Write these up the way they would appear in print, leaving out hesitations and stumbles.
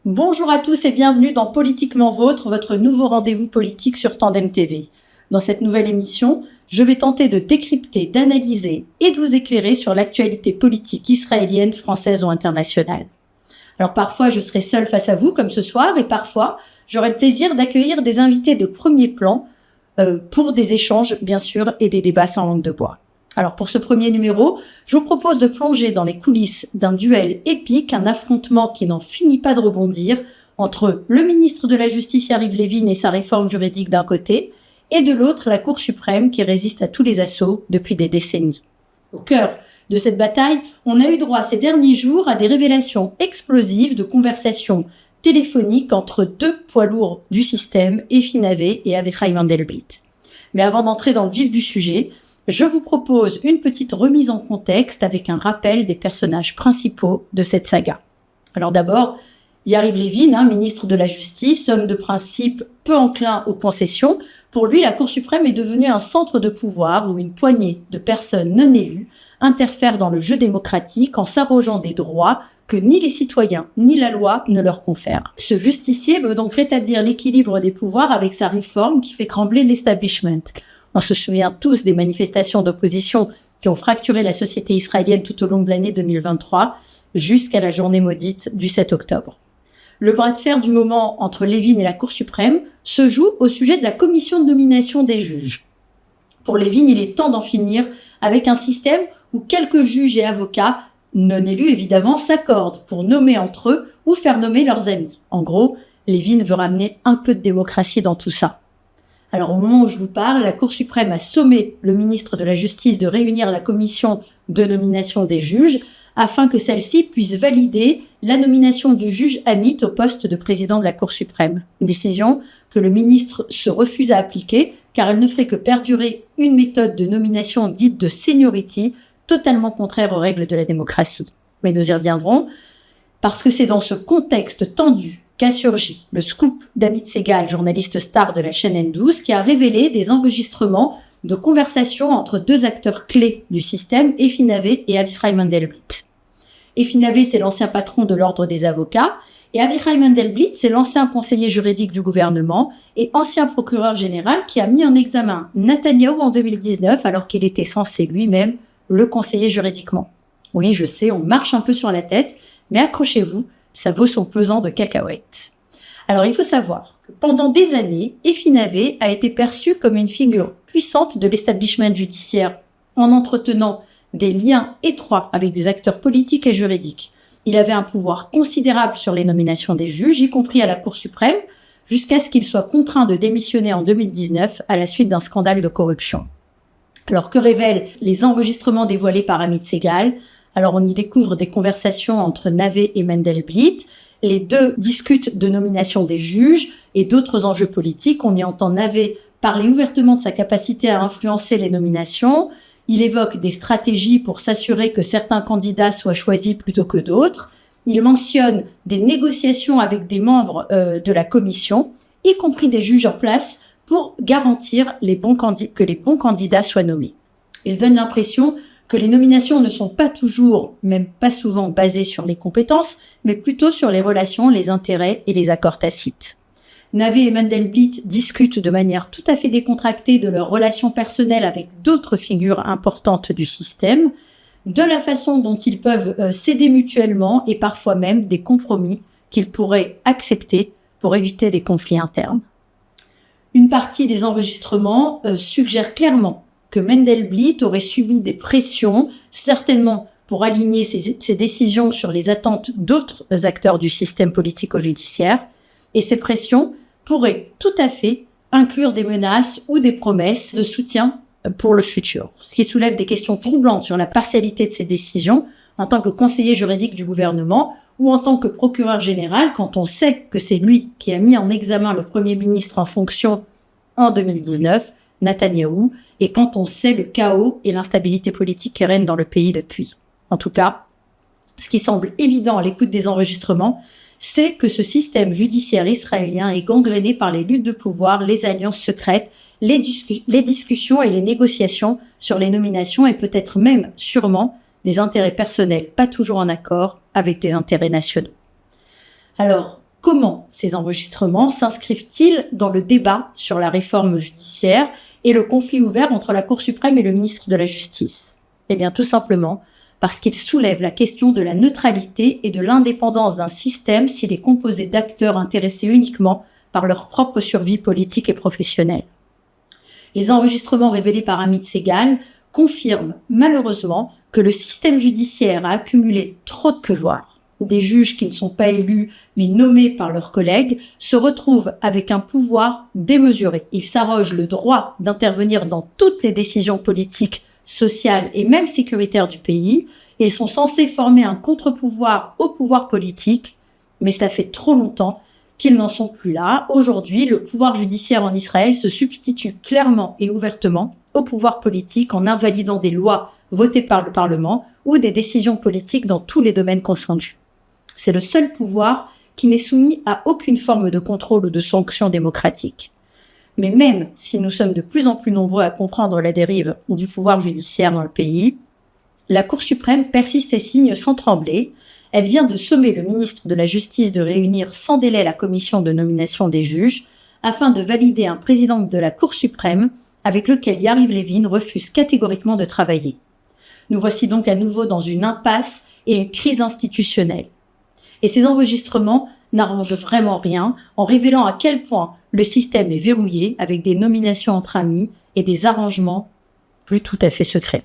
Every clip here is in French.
Bonjour à tous et bienvenue dans Politiquement Vôtre, votre nouveau rendez-vous politique sur Tandem TV. Dans cette nouvelle émission, je vais tenter de décrypter, d'analyser et de vous éclairer sur l'actualité politique israélienne, française ou internationale. Alors parfois, je serai seule face à vous, comme ce soir, et parfois, j'aurai le plaisir d'accueillir des invités de premier plan pour des échanges, bien sûr, et des débats sans langue de bois. Alors pour ce premier numéro, je vous propose de plonger dans les coulisses d'un duel épique, un affrontement qui n'en finit pas de rebondir entre le ministre de la Justice Yariv Levin et sa réforme juridique d'un côté, et de l'autre la Cour suprême qui résiste à tous les assauts depuis des décennies. Au cœur de cette bataille, on a eu droit ces derniers jours à des révélations explosives de conversations téléphoniques entre deux poids lourds du système, Efi Nave et Avichai Mandelblit. Mais avant d'entrer dans le vif du sujet, je vous propose une petite remise en contexte avec un rappel des personnages principaux de cette saga. Alors d'abord, Yariv Levin, ministre de la Justice, homme de principe peu enclin aux concessions. Pour lui, la Cour suprême est devenue un centre de pouvoir où une poignée de personnes non élues interfèrent dans le jeu démocratique en s'arrogeant des droits que ni les citoyens ni la loi ne leur confèrent. Ce justicier veut donc rétablir l'équilibre des pouvoirs avec sa réforme qui fait trembler l'establishment. On se souvient tous des manifestations d'opposition qui ont fracturé la société israélienne tout au long de l'année 2023 jusqu'à la journée maudite du 7 octobre. Le bras de fer du moment entre Levin et la Cour suprême se joue au sujet de la commission de nomination des juges. Pour Levin, il est temps d'en finir avec un système où quelques juges et avocats, non élus évidemment, s'accordent pour nommer entre eux ou faire nommer leurs amis. En gros, Levin veut ramener un peu de démocratie dans tout ça. Alors au moment où je vous parle, la Cour suprême a sommé le ministre de la Justice de réunir la commission de nomination des juges afin que celle-ci puisse valider la nomination du juge Amit au poste de président de la Cour suprême. Une décision que le ministre se refuse à appliquer car elle ne ferait que perdurer une méthode de nomination dite de seniority totalement contraire aux règles de la démocratie. Mais nous y reviendrons parce que c'est dans ce contexte tendu qu'a surgi le scoop d'Amit Segal, journaliste star de la chaîne N12, qui a révélé des enregistrements de conversations entre deux acteurs clés du système, Efi Nave et Avichai Mandelblit. Efi Nave, c'est l'ancien patron de l'ordre des avocats, et Avichai Mandelblit, c'est l'ancien conseiller juridique du gouvernement et ancien procureur général qui a mis en examen Netanyahou en 2019 alors qu'il était censé lui-même le conseiller juridiquement. Oui, je sais, on marche un peu sur la tête, mais accrochez-vous, ça vaut son pesant de cacahuètes. Alors il faut savoir que pendant des années, Efi Nave a été perçu comme une figure puissante de l'establishment judiciaire en entretenant des liens étroits avec des acteurs politiques et juridiques. Il avait un pouvoir considérable sur les nominations des juges, y compris à la Cour suprême, jusqu'à ce qu'il soit contraint de démissionner en 2019 à la suite d'un scandale de corruption. Alors que révèlent les enregistrements dévoilés par Amit Segal ? Alors on y découvre des conversations entre Nave et Mandelblit. Les deux discutent de nomination des juges et d'autres enjeux politiques. On y entend Nave parler ouvertement de sa capacité à influencer les nominations. Il évoque des stratégies pour s'assurer que certains candidats soient choisis plutôt que d'autres. Il mentionne des négociations avec des membres de la commission, y compris des juges en place, pour garantir que les bons candidats soient nommés. Il donne l'impression que les nominations ne sont pas toujours, même pas souvent, basées sur les compétences, mais plutôt sur les relations, les intérêts et les accords tacites. Nave et Mandelblit discutent de manière tout à fait décontractée de leurs relations personnelles avec d'autres figures importantes du système, de la façon dont ils peuvent s'aider mutuellement et parfois même des compromis qu'ils pourraient accepter pour éviter des conflits internes. Une partie des enregistrements suggère clairement que Mandelblit aurait subi des pressions, certainement pour aligner ses décisions sur les attentes d'autres acteurs du système politico-judiciaire, et ces pressions pourraient tout à fait inclure des menaces ou des promesses de soutien pour le futur, ce qui soulève des questions troublantes sur la partialité de ses décisions en tant que conseiller juridique du gouvernement ou en tant que procureur général quand on sait que c'est lui qui a mis en examen le Premier ministre en fonction en 2019, Netanyahou, et quand on sait le chaos et l'instabilité politique qui règnent dans le pays depuis. En tout cas, ce qui semble évident à l'écoute des enregistrements, c'est que ce système judiciaire israélien est gangréné par les luttes de pouvoir, les alliances secrètes, les discussions et les négociations sur les nominations et peut-être même, sûrement, des intérêts personnels pas toujours en accord avec des intérêts nationaux. Alors, Comment ces enregistrements s'inscrivent-ils dans le débat sur la réforme judiciaire et le conflit ouvert entre la Cour suprême et le ministre de la Justice? Eh bien, tout simplement parce qu'ils soulèvent la question de la neutralité et de l'indépendance d'un système s'il est composé d'acteurs intéressés uniquement par leur propre survie politique et professionnelle. Les enregistrements révélés par Amit Segal confirment malheureusement que le système judiciaire a accumulé trop de pouvoir. Des juges qui ne sont pas élus mais nommés par leurs collègues se retrouvent avec un pouvoir démesuré. Ils s'arrogent le droit d'intervenir dans toutes les décisions politiques, sociales et même sécuritaires du pays. Et ils sont censés former un contre-pouvoir au pouvoir politique, mais cela fait trop longtemps qu'ils n'en sont plus là. Aujourd'hui, le pouvoir judiciaire en Israël se substitue clairement et ouvertement au pouvoir politique en invalidant des lois votées par le Parlement ou des décisions politiques dans tous les domaines confondus. C'est le seul pouvoir qui n'est soumis à aucune forme de contrôle ou de sanction démocratique. Mais même si nous sommes de plus en plus nombreux à comprendre la dérive du pouvoir judiciaire dans le pays, la Cour suprême persiste et signe sans trembler. Elle vient de sommer le ministre de la Justice de réunir sans délai la commission de nomination des juges afin de valider un président de la Cour suprême avec lequel Yariv Levin refuse catégoriquement de travailler. Nous voici donc à nouveau dans une impasse et une crise institutionnelle. Et ces enregistrements n'arrangent vraiment rien en révélant à quel point le système est verrouillé avec des nominations entre amis et des arrangements plus tout à fait secrets.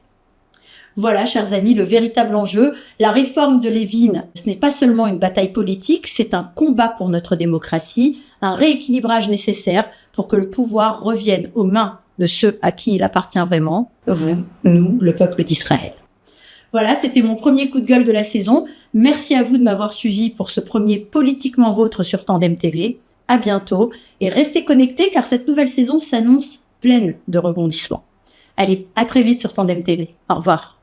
Voilà, chers amis, le véritable enjeu. La réforme de Levin, ce n'est pas seulement une bataille politique, c'est un combat pour notre démocratie, un rééquilibrage nécessaire pour que le pouvoir revienne aux mains de ceux à qui il appartient vraiment, vous, nous, le peuple d'Israël. Voilà, c'était mon premier coup de gueule de la saison. Merci à vous de m'avoir suivi pour ce premier Politiquement Vôtre sur Tandem TV. À bientôt et restez connectés car cette nouvelle saison s'annonce pleine de rebondissements. Allez, à très vite sur Tandem TV. Au revoir.